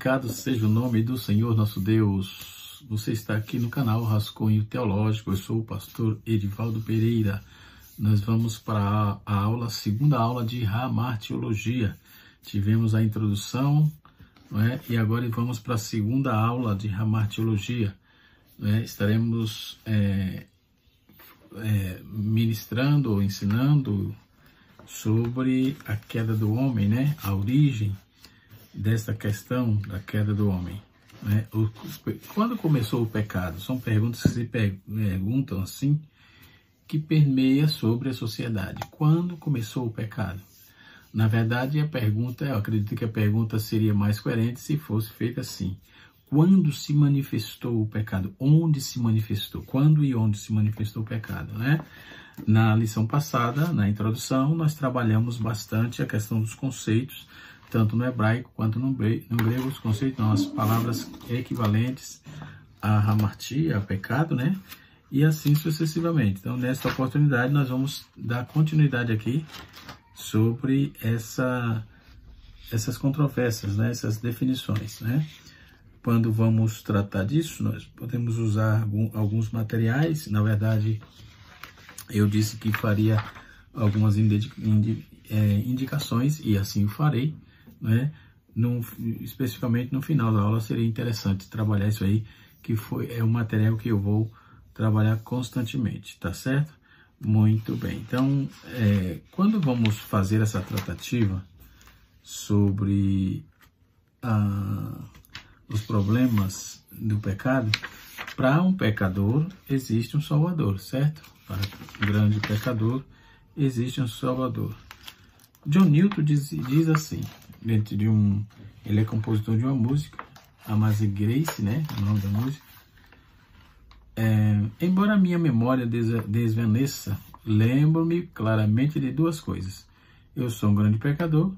Glorificado seja o nome do Senhor nosso Deus. Você está aqui no canal Rascunho Teológico. Eu sou o pastor Edivaldo Pereira. Nós vamos para a aula, segunda aula de Hamartiologia. Tivemos a introdução, não é? E agora vamos para a segunda aula de Hamartiologia. Estaremos ministrando ou ensinando sobre a queda do homem, né? A origem dessa questão da queda do homem. Né? Quando começou o pecado? São perguntas que se perguntam assim, que permeia sobre a sociedade. Quando começou o pecado? Na verdade, a pergunta, eu acredito que a pergunta seria mais coerente se fosse feita assim. Quando se manifestou o pecado? Onde se manifestou? Quando e onde se manifestou o pecado, né? Na lição passada, na introdução, nós trabalhamos bastante a questão dos conceitos, tanto no hebraico quanto no grego, os conceitos, não, as palavras equivalentes a hamartia, a pecado, né? E assim sucessivamente. Então, nesta oportunidade, nós vamos dar continuidade aqui sobre essas controvérsias, né? Essas definições, né? Quando vamos tratar disso, nós podemos usar alguns materiais. Na verdade, eu disse que faria algumas indicações, e assim o farei, né? Especificamente no final da aula seria interessante trabalhar isso aí, que é um material que eu vou trabalhar constantemente, tá certo? Muito bem. Então, quando vamos fazer essa tratativa sobre os problemas do pecado, para um pecador existe um salvador, certo? Para um grande pecador existe um salvador. John Newton diz assim, dentro de ele é compositor de uma música, Amazing Grace, né, o nome da música. Embora a minha memória desvaneça, lembro-me claramente de duas coisas. Eu sou um grande pecador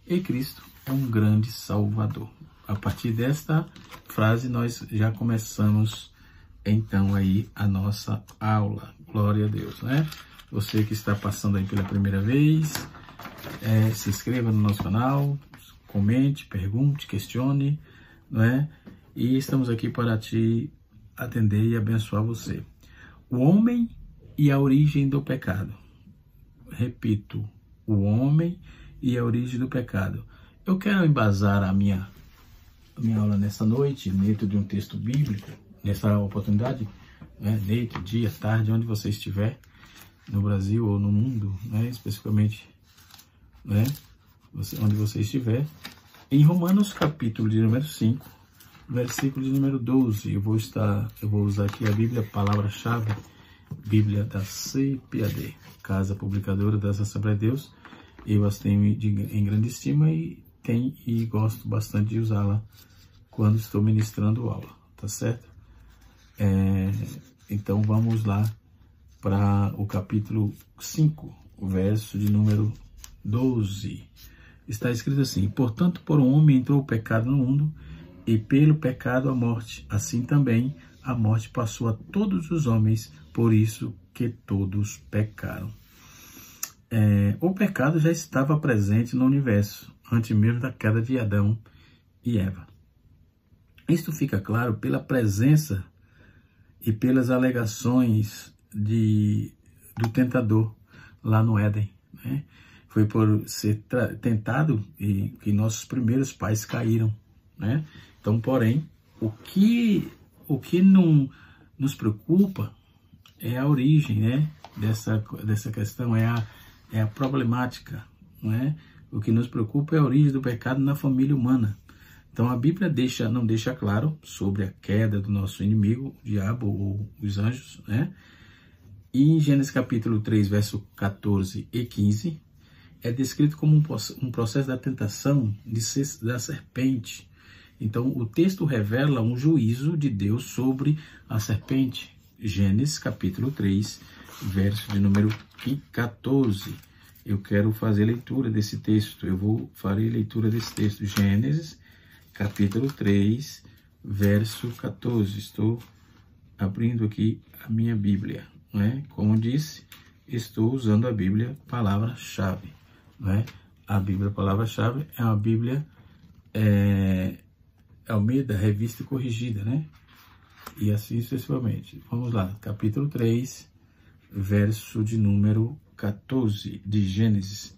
e Cristo é um grande salvador. A partir desta frase nós já começamos então aí a nossa aula. Glória a Deus, né? Você que está passando aí pela primeira vez, se inscreva no nosso canal, comente, pergunte, questione, não é? E estamos aqui para te atender e abençoar você. O homem e a origem do pecado. Repito, o homem e a origem do pecado. Eu quero embasar a minha aula nessa noite, dentro de um texto bíblico, nessa oportunidade, né? Noite, dia, tarde, onde você estiver, no Brasil ou no mundo, né? Especificamente, né? Onde você estiver, em Romanos capítulo de número 5, versículo de número 12, eu vou usar aqui a Bíblia, palavra-chave, Bíblia da CPAD, Casa Publicadora das Assembleias de Deus. Eu as tenho em grande estima e gosto bastante de usá-la quando estou ministrando aula, tá certo? Então vamos lá para o capítulo 5, o verso de número 12. Está escrito assim: portanto, por um homem entrou o pecado no mundo, e pelo pecado a morte. Assim também a morte passou a todos os homens, por isso que todos pecaram. O pecado já estava presente no universo, antes mesmo da queda de Adão e Eva. Isto fica claro pela presença e pelas alegações do tentador lá no Éden, né? Foi por ser tentado e que nossos primeiros pais caíram, né? Então, porém, o que não nos preocupa é a origem, né, dessa questão, é a problemática, não é? O que nos preocupa é a origem do pecado na família humana. Então, a Bíblia não deixa claro sobre a queda do nosso inimigo, o diabo ou os anjos, né? E em Gênesis capítulo 3, verso 14 e 15, é descrito como um processo da tentação da serpente. Então, o texto revela um juízo de Deus sobre a serpente. Gênesis capítulo 3, verso de número 14. Eu quero fazer leitura desse texto. Farei leitura desse texto. Gênesis capítulo 3, verso 14. Estou abrindo aqui a minha Bíblia, né? Como disse, estou usando a Bíblia palavra-chave, né? A Bíblia palavra-chave é uma Bíblia Almeida, revista corrigida, né? E assim sucessivamente. Vamos lá, capítulo 3, verso de número 14 de Gênesis.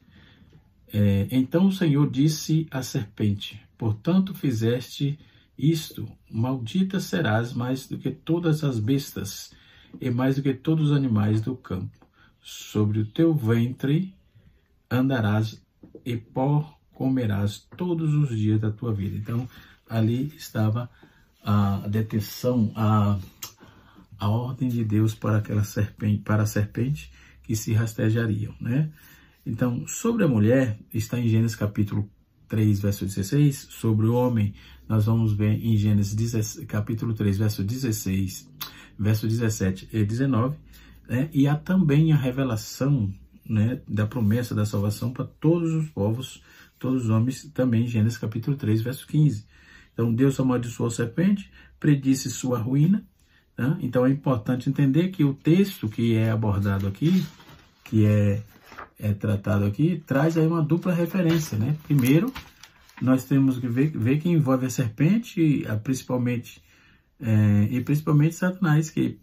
Então o Senhor disse à serpente: portanto fizeste isto, maldita serás mais do que todas as bestas e mais do que todos os animais do campo. Sobre o teu ventre andarás e pó comerás todos os dias da tua vida. Então ali estava a detenção, a ordem de Deus para aquela serpente, para a serpente que se rastejariam, né? Então, sobre a mulher, está em Gênesis capítulo 3, verso 16. Sobre o homem, nós vamos ver em Gênesis capítulo 3, verso 16, verso 17 e 19. Né? E há também a revelação, né, da promessa da salvação para todos os povos, todos os homens, também em Gênesis capítulo 3, verso 15. Então, Deus amaldiçoou a serpente, predisse sua ruína. Né? Então, é importante entender que o texto que é abordado aqui, que é tratado aqui, traz aí uma dupla referência, né? Primeiro, nós temos que ver que envolve a serpente, principalmente Satanás, que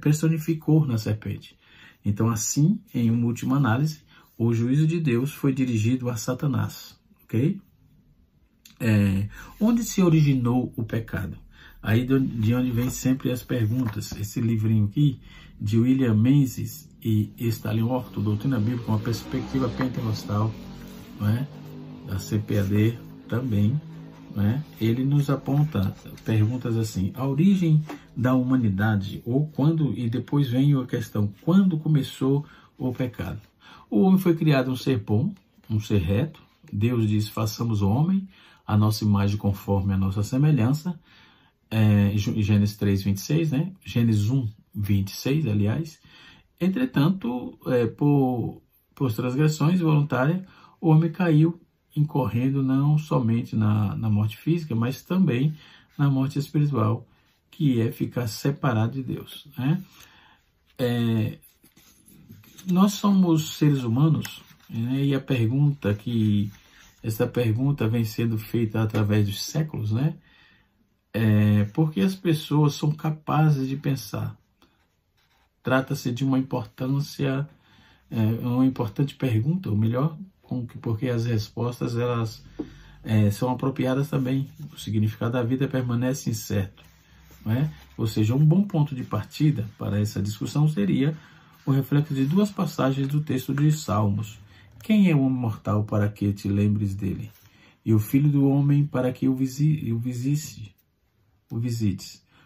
personificou na serpente. Então, assim, em uma última análise, o juízo de Deus foi dirigido a Satanás, ok? Onde se originou o pecado? Aí de onde vem sempre as perguntas. Esse livrinho aqui, de William Menzies e Stalin Orto, Doutrina Bíblica, com uma perspectiva pentecostal, não é? Da CPAD também, não é? Ele nos aponta perguntas assim: a origem da humanidade, ou quando, e depois vem a questão, quando começou o pecado? O homem foi criado um ser bom, um ser reto. Deus diz: façamos o homem a nossa imagem conforme a nossa semelhança. Gênesis 3, 26, né? Gênesis 1, 26, aliás. Entretanto, por transgressões voluntárias, o homem caiu, incorrendo não somente na morte física, mas também na morte espiritual, que é ficar separado de Deus, né? Nós somos seres humanos, né? E essa pergunta vem sendo feita através dos séculos, né? Porque as pessoas são capazes de pensar. Trata-se de uma importante pergunta, ou melhor, porque as respostas elas são apropriadas também. O significado da vida permanece incerto, não é? Ou seja, um bom ponto de partida para essa discussão seria o reflexo de duas passagens do texto de Salmos. Quem é o homem mortal para que te lembres dele? E o filho do homem para que o visites?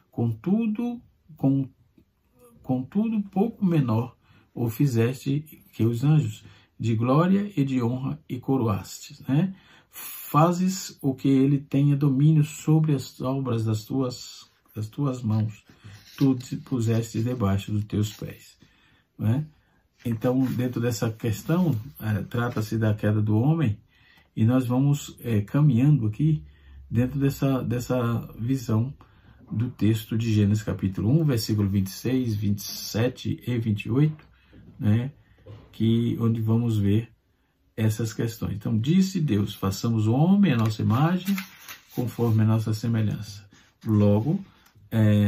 Contudo, pouco menor o fizeste que os anjos, de glória e de honra e coroastes, né? Fazes o que ele tenha domínio sobre as obras das tuas mãos, tu te puseste debaixo dos teus pés, né? Então, dentro dessa questão, trata-se da queda do homem, e nós vamos caminhando aqui dentro dessa visão do texto de Gênesis capítulo 1, versículo 26, 27 e 28, né, onde vamos ver essas questões. Então, disse Deus: façamos o homem à nossa imagem, conforme a nossa semelhança. Logo,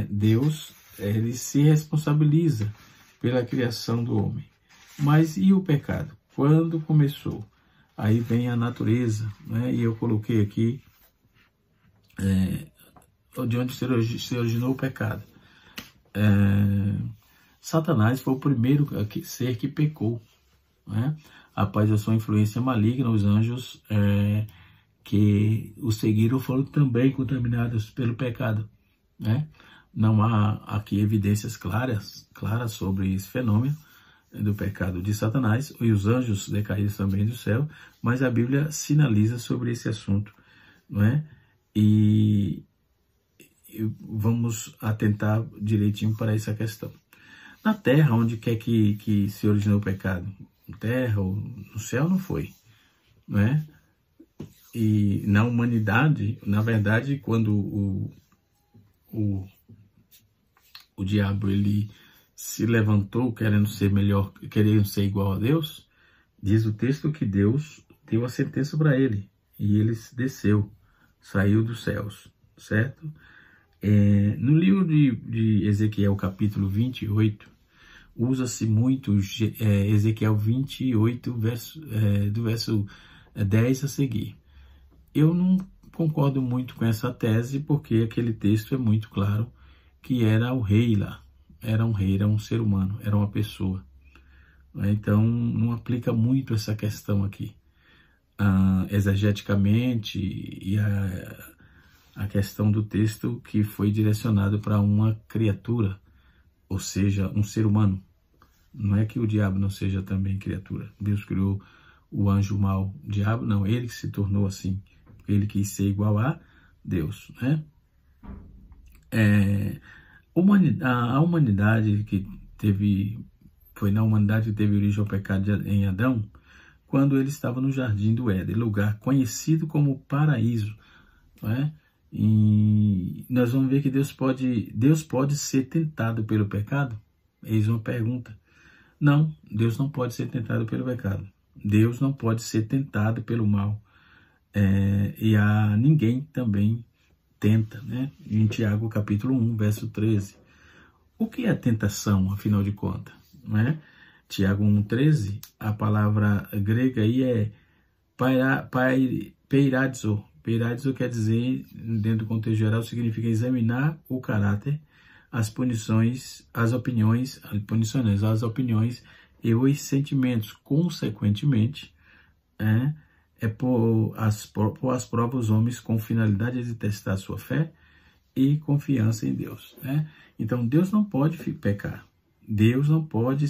Deus ele se responsabiliza pela criação do homem. Mas e o pecado? Quando começou? Aí vem a natureza, né? E eu coloquei aqui de onde se originou o pecado. Satanás foi o primeiro ser que pecou, né? Após a sua influência maligna, os anjos que o seguiram foram também contaminados pelo pecado, né? Não há aqui evidências claras sobre esse fenômeno do pecado de Satanás, e os anjos decaídos também do céu, mas a Bíblia sinaliza sobre esse assunto, não é? E vamos atentar direitinho para essa questão. Na terra, onde quer que se originou o pecado? Na terra ou no céu, não foi, não é? E na humanidade, na verdade, quando o diabo ele se levantou querendo ser melhor, querendo ser igual a Deus, diz o texto que Deus deu a sentença para ele, e ele desceu, saiu dos céus, certo? No livro de Ezequiel, capítulo 28, usa-se muito Ezequiel 28, do verso 10 a seguir. Eu não concordo muito com essa tese, porque aquele texto é muito claro que era o rei lá. Era um rei, era um ser humano, era uma pessoa. Então, não aplica muito essa questão aqui. Exegeticamente, e a questão do texto que foi direcionado para uma criatura, ou seja, um ser humano. Não é que o diabo não seja também criatura. Deus criou o anjo mau. O diabo não, ele que se tornou assim. Ele quis ser igual a Deus, né? A humanidade foi na humanidade que teve origem ao pecado em Adão, quando ele estava no jardim do Éden, lugar conhecido como paraíso, não é? E nós vamos ver que Deus pode ser tentado pelo pecado? Eis uma pergunta. Não, Deus não pode ser tentado pelo pecado. Deus não pode ser tentado pelo mal. E a ninguém também tenta, né? Em Tiago capítulo 1, verso 13. O que é tentação, afinal de contas? Né? Tiago 1,13, a palavra grega aí é peiradzo. Peiradzo quer dizer, dentro do contexto geral, significa examinar o caráter, as opiniões e os sentimentos. Consequentemente, pôr às provas os homens com finalidade de testar sua fé e confiança em Deus. Né? Então, Deus não pode pecar. Deus não pode,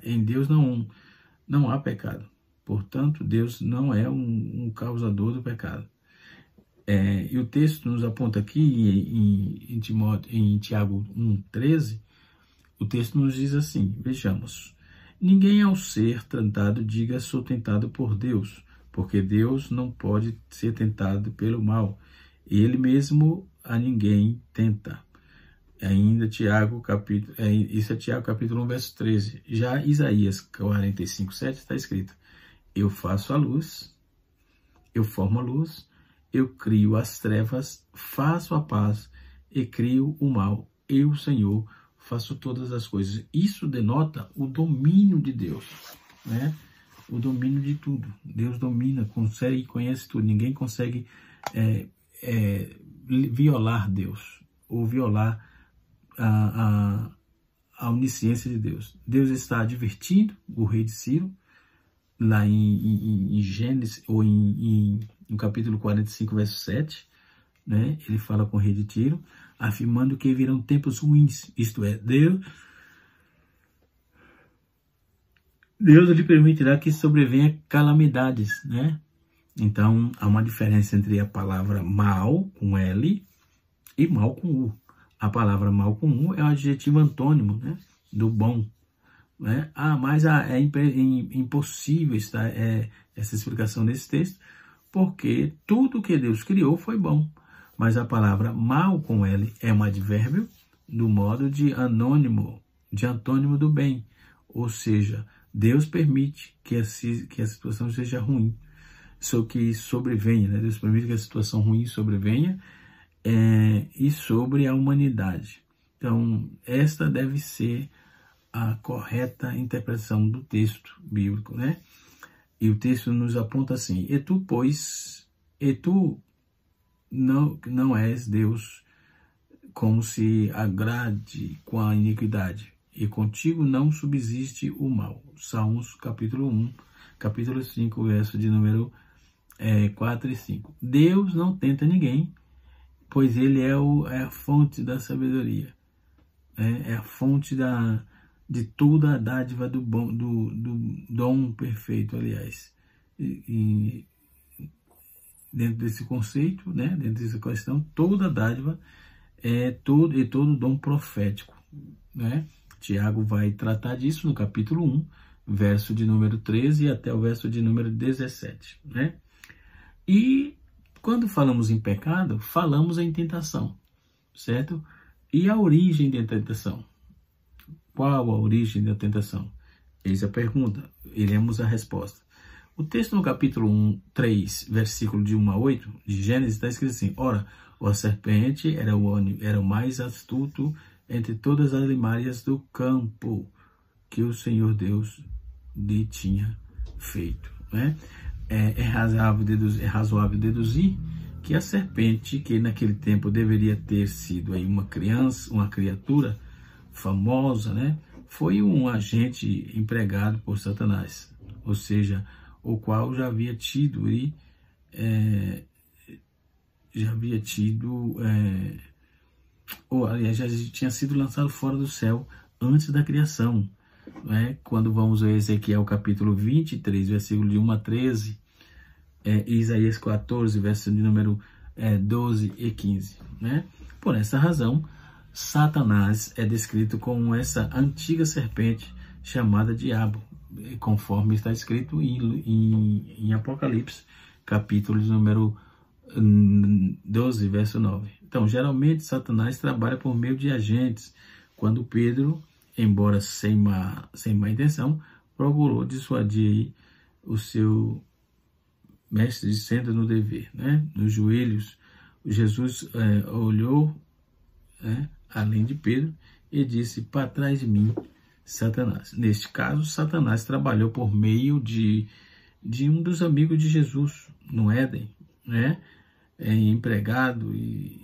em Deus não há pecado. Portanto, Deus não é um causador do pecado. E o texto nos aponta aqui em Tiago 1,13, o texto nos diz assim, vejamos: ninguém ao ser tentado diga sou tentado por Deus, porque Deus não pode ser tentado pelo mal, e ele mesmo a ninguém tenta. Ainda Tiago, isso é Tiago capítulo 1, verso 13. Já Isaías 45:7 está escrito: eu faço a luz, eu formo a luz, eu crio as trevas, faço a paz e crio o mal. Eu, Senhor, faço todas as coisas. Isso denota o domínio de Deus, né? O domínio de tudo. Deus domina, consegue e conhece tudo. Ninguém consegue violar Deus ou violar a onisciência de Deus. Deus está advertindo o rei de Ciro, lá em Gênesis, ou no capítulo 45, verso 7, né? Ele fala com o rei de Tiro, afirmando que virão tempos ruins, isto é, Deus lhe permitirá que sobrevenha calamidades, né? Então, há uma diferença entre a palavra mal, com L, e mal com U. A palavra mal com U é um adjetivo antônimo, né? Do bom. Né? Mas é impossível essa explicação desse texto, porque tudo que Deus criou foi bom. Mas a palavra mal com L é um advérbio do modo de antônimo do bem. Ou seja, Deus permite que a situação seja ruim, que sobrevenha, né? Deus permite que a situação ruim sobrevenha e sobre a humanidade. Então, esta deve ser a correta interpretação do texto bíblico, né? E o texto nos aponta assim: e tu não és Deus, como se agrade com a iniquidade, e contigo não subsiste o mal. Salmos capítulo 1, capítulo 5, verso de número 4 e 5. Deus não tenta ninguém, pois ele é a fonte da sabedoria, é a fonte de toda a dádiva do dom perfeito, aliás. E dentro desse conceito, né, dentro dessa questão, toda dádiva todo dom profético, né? Tiago vai tratar disso no capítulo 1, verso de número 13 até o verso de número 17, né? E quando falamos em pecado, falamos em tentação, certo? E a origem da tentação? Qual a origem da tentação? Eis a pergunta, iremos a resposta. O texto no capítulo 3, versículo de 1 a 8, de Gênesis, está escrito assim: ora, a serpente era o mais astuto entre todas as animais do campo que o Senhor Deus lhe tinha feito. Né? É razoável deduzir que a serpente, que naquele tempo deveria ter sido aí uma criança, uma criatura famosa, né, foi um agente empregado por Satanás, ou seja, o qual já havia tido ou aliás, já tinha sido lançado fora do céu antes da criação. Né? Quando vamos a Ezequiel capítulo 23, versículo de 1 a 13, Isaías 14, versículo de número 12 e 15. Né? Por essa razão, Satanás é descrito como essa antiga serpente chamada Diabo, conforme está escrito em Apocalipse, capítulo de número 12, verso 9. Então, geralmente, Satanás trabalha por meio de agentes, quando Pedro, embora sem má intenção, procurou dissuadir o seu mestre dizendo no dever, né? Nos joelhos, Jesus olhou, além de Pedro, e disse: para trás de mim, Satanás. Neste caso, Satanás trabalhou por meio de um dos amigos de Jesus no Éden, né? Empregado e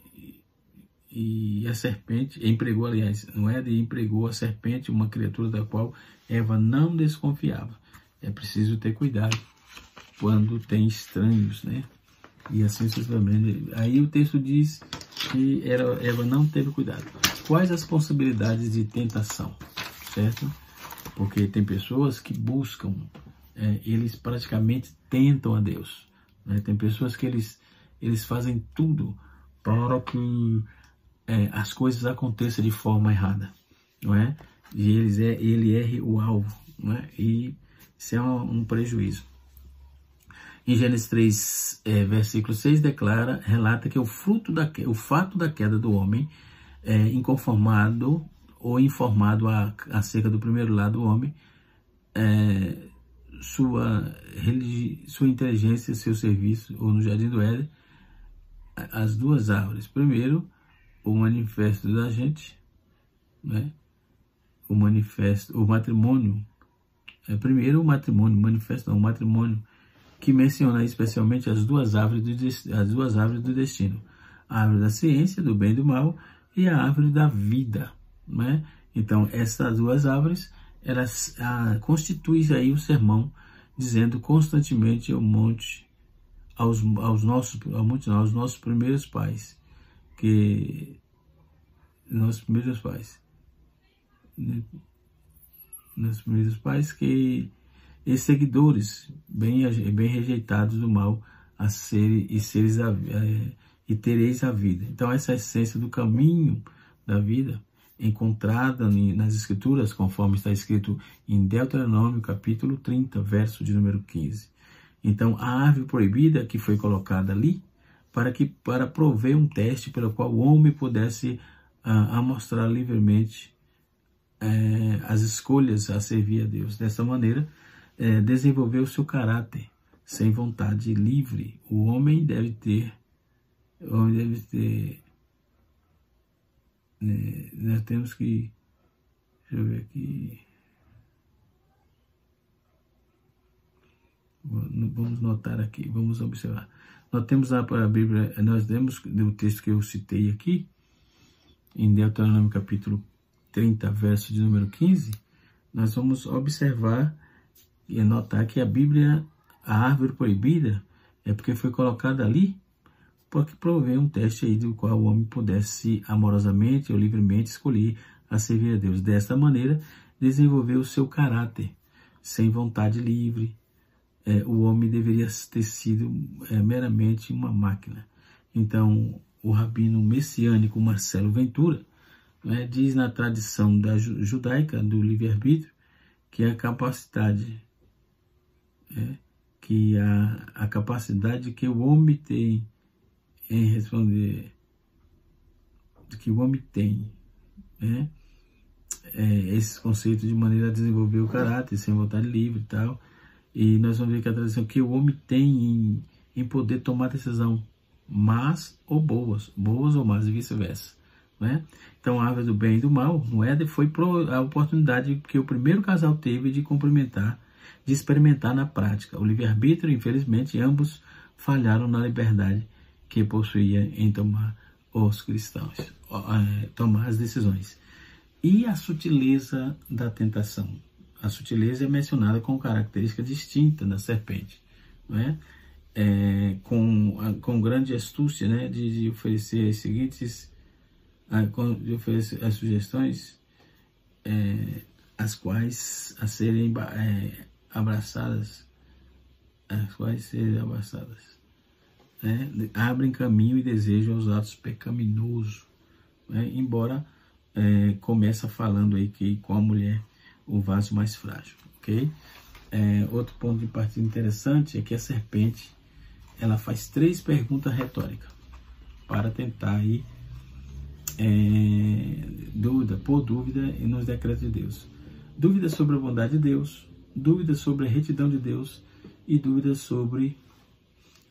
a serpente, empregou, aliás, no Éden, empregou a serpente, uma criatura da qual Eva não desconfiava. É preciso ter cuidado quando tem estranhos, né? E assim sucessivamente. Aí o texto diz que Eva não teve cuidado. Quais as possibilidades de tentação, certo? Porque tem pessoas que buscam, eles praticamente tentam a Deus, né? Tem pessoas que eles fazem tudo para que as coisas aconteçam de forma errada, não é? E ele erre o alvo, não é? E isso é um prejuízo. Em Gênesis 3, versículo 6, relata que o fato da queda do homem, inconformado ou informado acerca do primeiro lado do homem, sua inteligência, seu serviço, ou no Jardim do Éden, as duas árvores. Primeiro, o manifesto da gente, né? O matrimônio. Primeiro o matrimônio, que menciona especialmente as duas árvores do destino: a árvore da ciência, do bem e do mal, e a árvore da vida, né? Então, essas duas árvores, elas constituem aí o sermão, dizendo constantemente aos nossos primeiros pais, e seguidores bem rejeitados do mal, e tereis a vida. Então, essa essência do caminho da vida, encontrada nas Escrituras, conforme está escrito em Deuteronômio, capítulo 30, verso de número 15. Então, a árvore proibida que foi colocada ali, para prover um teste pelo qual o homem pudesse amostrar livremente as escolhas a servir a Deus. Dessa maneira, desenvolver o seu caráter sem vontade livre. O homem deve ter, nós temos que, deixa eu ver aqui, vamos notar aqui, vamos observar. Nós temos a Bíblia, nós temos o texto que eu citei aqui, em Deuteronômio capítulo 30, verso de número 15, nós vamos observar e notar que a Bíblia, a árvore proibida, é porque foi colocada ali para que provê um teste aí do qual o homem pudesse amorosamente ou livremente escolher a servir a Deus. Desta maneira, desenvolver o seu caráter sem vontade livre. O homem deveria ter sido meramente uma máquina. Então, o rabino messiânico Marcelo Ventura, diz na tradição judaica do livre-arbítrio que a capacidade que o homem tem em responder, que o homem tem, esse conceito de maneira a desenvolver o caráter sem vontade livre e tal, E nós vamos ver que a tradição que o homem tem em poder tomar decisão más ou boas ou más e vice-versa, né? Então, a árvore do bem e do mal no Éden foi a oportunidade que o primeiro casal teve de experimentar na prática o livre-arbítrio. Infelizmente, ambos falharam na liberdade que possuía em tomar as decisões. E a sutileza da tentação. A sutileza é mencionada com característica distinta da serpente, não é? Com grande astúcia, né, de oferecer as seguintes, de oferecer as sugestões, as quais a serem abraçadas, né, abrem caminho e desejo aos atos pecaminosos, né, embora começa falando aí que com a mulher o vaso mais frágil, ok? Outro ponto de partida interessante é que a serpente ela faz 3 perguntas retóricas para tentar aí pôr dúvida nos decretos de Deus. Dúvida sobre a bondade de Deus, dúvida sobre a retidão de Deus e dúvida sobre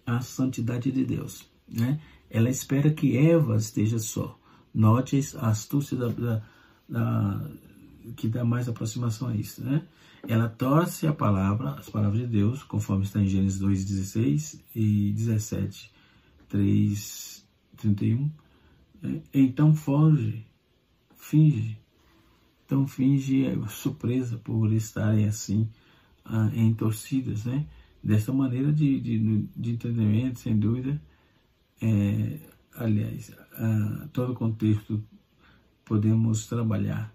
a santidade de Deus, né? Ela espera que Eva esteja só. Note a astúcia que dá mais aproximação a isso, né? Ela torce as palavras de Deus, conforme está em Gênesis 2:16 e 17, 3:31. Né? Então finge surpresa por estarem assim em torcidas, né? Dessa maneira de entendimento, sem dúvida, aliás, todo o contexto podemos trabalhar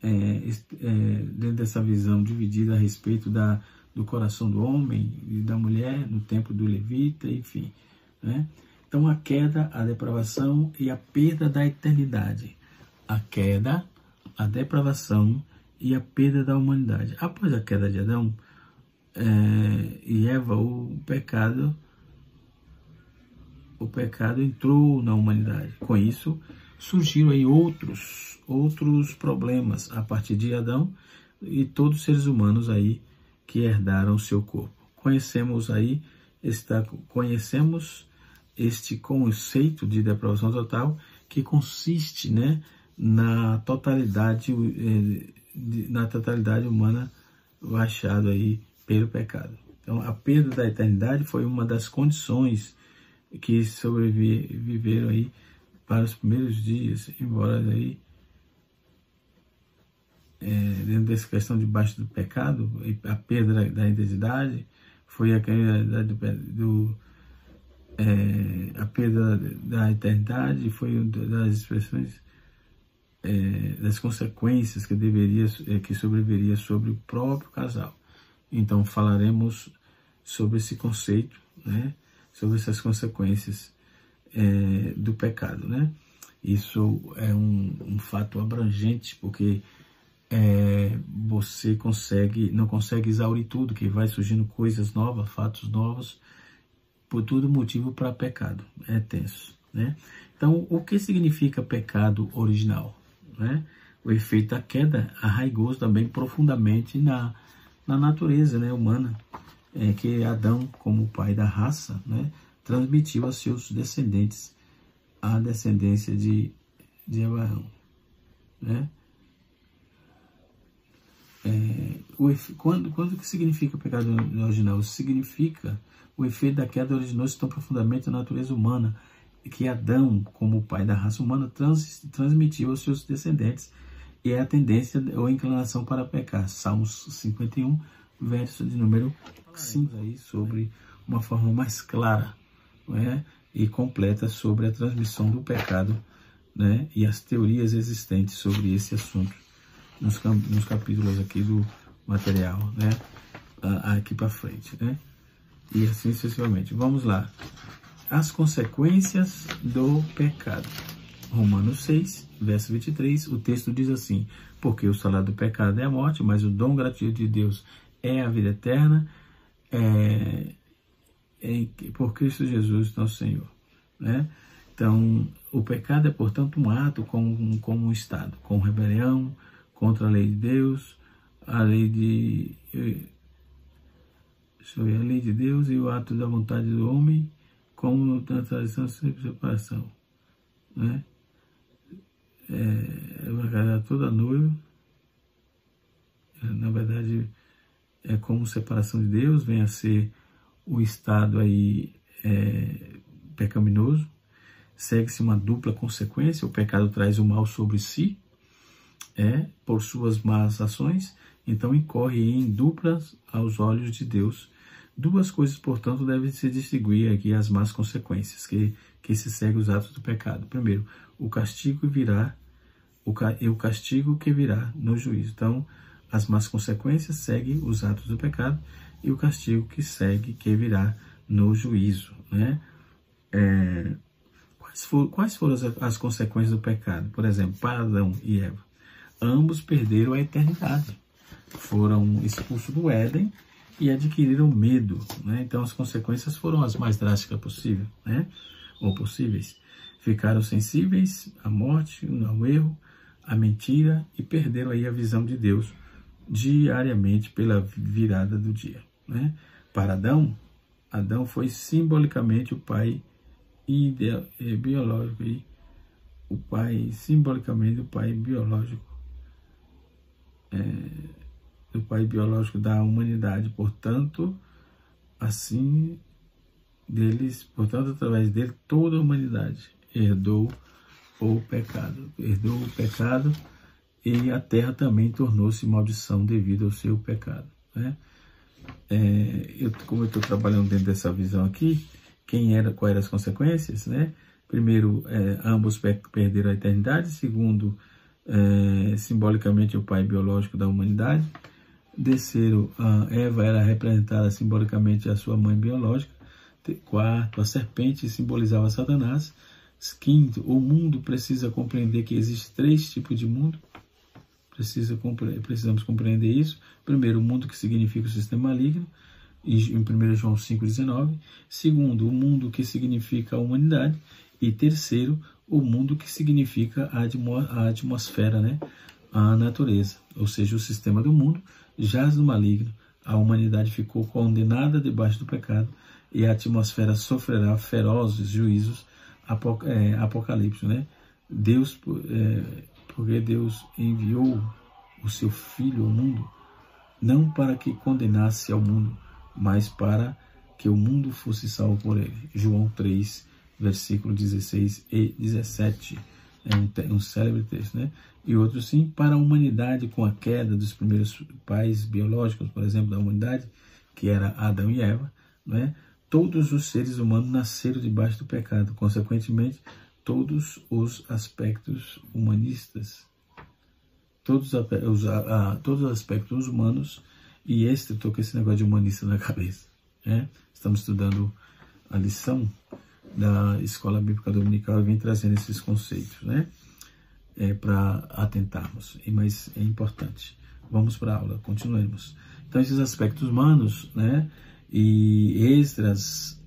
dentro dessa visão dividida a respeito do coração do homem e da mulher no tempo do levita, enfim, né? Então a queda, a depravação e a perda da eternidade. A queda, a depravação e a perda da humanidade. Após a queda de Adão e Eva, o pecado entrou na humanidade. Com isso, surgiram aí outros problemas a partir de Adão e todos os seres humanos aí que herdaram o seu corpo. Conhecemos este conceito de depravação total, que consiste, né, na totalidade humana baixado aí pelo pecado. Então, a perda da eternidade foi uma das condições que sobreviveram aí para os primeiros dias, embora aí dentro dessa questão debaixo do pecado, a perda da identidade foi a perda da eternidade, foi uma das expressões das consequências que sobreviveria sobre o próprio casal. Então falaremos sobre esse conceito, né, sobre essas consequências do pecado, né? Isso é um fato abrangente, porque você não consegue exaurir tudo, que vai surgindo coisas novas, fatos novos, por tudo motivo para pecado. É tenso, né? Então, o que significa pecado original, né? O efeito da queda arraigou também profundamente na natureza, né, humana, que Adão, como pai da raça, né, transmitiu a seus descendentes a descendência de Abraão, né? Quando que significa o pecado original? Significa o efeito da queda originou-se tão profundamente na natureza humana que Adão, como pai da raça humana, transmitiu aos seus descendentes, e é a tendência ou inclinação para pecar. Salmos 51, verso de número 5, aí sobre uma forma mais clara, né, e completa sobre a transmissão do pecado, né, e as teorias existentes sobre esse assunto nos capítulos aqui do material, né, aqui para frente, né, e assim sucessivamente. Vamos lá. As consequências do pecado. Romanos 6, verso 23, o texto diz assim: porque o salário do pecado é a morte, mas o dom gratuito de Deus é a vida eterna, por Cristo Jesus, nosso Senhor, né? Então, o pecado é, portanto, um ato como um Estado, com rebelião contra a lei de Deus, a lei a lei de Deus e o ato da vontade do homem, como na tradição sempre separação, né? Toda noiva, na verdade, é como separação de Deus, vem a ser o estado aí pecaminoso. Segue-se uma dupla consequência, o pecado traz o mal sobre si, por suas más ações, então incorre em duplas aos olhos de Deus. Duas coisas, portanto, devem se distinguir aqui as más consequências que se seguem os atos do pecado. Primeiro, o castigo virá, o castigo que virá no juízo. Então, as más consequências seguem os atos do pecado e o castigo que virá no juízo, né? Quais foram as consequências do pecado? Por exemplo, para Adão e Eva, ambos perderam a eternidade, foram expulsos do Éden e adquiriram medo, né? Então as consequências foram as mais drásticas possível, né? Ou possíveis. Ficaram sensíveis à morte, ao erro, à mentira e perderam aí a visão de Deus diariamente pela virada do dia, né? Para Adão foi simbolicamente o pai biológico, simbolicamente o pai biológico, o pai biológico da humanidade. Portanto, através dele, toda a humanidade herdou o pecado, e a terra também tornou-se maldição devido ao seu pecado, né? Como eu estou trabalhando dentro dessa visão aqui, quais eram as consequências, né? Primeiro, ambos perderam a eternidade. Segundo, simbolicamente o pai biológico da humanidade. Terceiro, Eva era representada simbolicamente a sua mãe biológica. Quarto, a serpente simbolizava Satanás. Quinto, o mundo precisa compreender que existem 3 tipos de mundo. Precisamos compreender isso. Primeiro, o mundo que significa o sistema maligno, em 1 João 5,19. Segundo, o mundo que significa a humanidade. E terceiro, o mundo que significa a atmosfera, né? A natureza, ou seja, o sistema do mundo jaz no maligno. A humanidade ficou condenada debaixo do pecado e a atmosfera sofrerá ferozes juízos apocalípticos, né? Porque Deus enviou o seu Filho ao mundo, não para que condenasse ao mundo, mas para que o mundo fosse salvo por ele. João 3, versículo 16 e 17. É um célebre texto, né? E outro sim, para a humanidade, com a queda dos primeiros pais biológicos, por exemplo, da humanidade, que era Adão e Eva, né? Todos os seres humanos nasceram debaixo do pecado. Consequentemente, todos os aspectos humanistas, todos os aspectos humanos, e estou com esse negócio de humanista na cabeça, né? Estamos estudando a lição da Escola Bíblica Dominical e vem trazendo esses conceitos, né? Para atentarmos, mas é importante. Vamos para a aula, continuemos. Então, esses aspectos humanos, né? E extras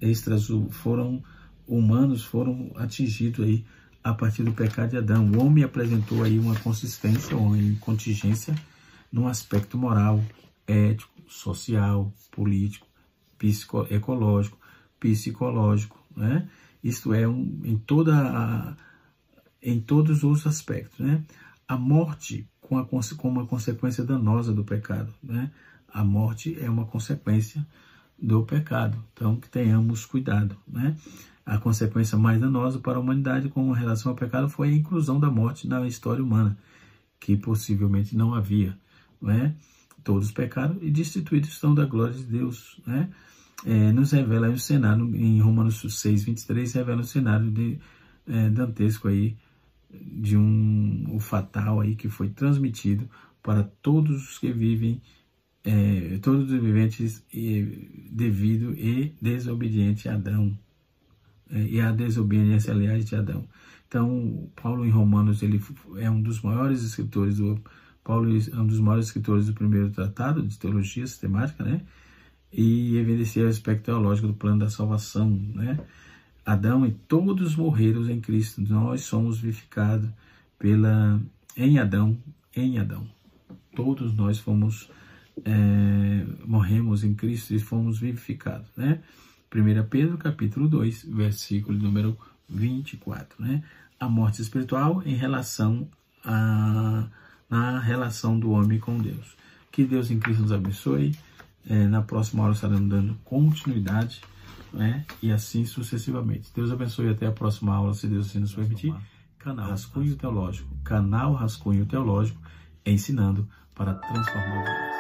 humanos foram atingidos aí a partir do pecado de Adão. O homem apresentou aí uma consistência, uma contingência num aspecto moral, ético, social, político, ecológico, psicológico, né? Isto é, em todos os aspectos, né? A morte como uma consequência danosa do pecado, né? A morte é uma consequência do pecado, então que tenhamos cuidado, né? A consequência mais danosa para a humanidade com relação ao pecado foi a inclusão da morte na história humana, que possivelmente não havia, né? Todos pecaram e destituídos estão da glória de Deus, né? Nos revela o cenário, em Romanos 6, 23, revela um cenário dantesco aí, de o fatal aí que foi transmitido para todos os que vivem, todos os viventes, devido e desobediente a Adão, e a desobediência, aliás, de Adão. Então, Paulo em Romanos, ele é um dos maiores escritores do primeiro tratado de teologia sistemática, né? E evidencia o aspecto teológico do plano da salvação, né? Adão e todos morreram em Cristo. Nós somos vivificados em Adão. Todos nós fomos morremos em Cristo e fomos vivificados, né? 1 Pedro, capítulo 2, versículo número 24, né? A morte espiritual em relação na relação do homem com Deus. Que Deus em Cristo nos abençoe. Na próxima hora estaremos dando continuidade, né? E assim sucessivamente. Deus abençoe, até a próxima aula, se Deus assim nos permitir. Canal Rascunho Teológico. Canal Rascunho Teológico, ensinando para transformar vidas.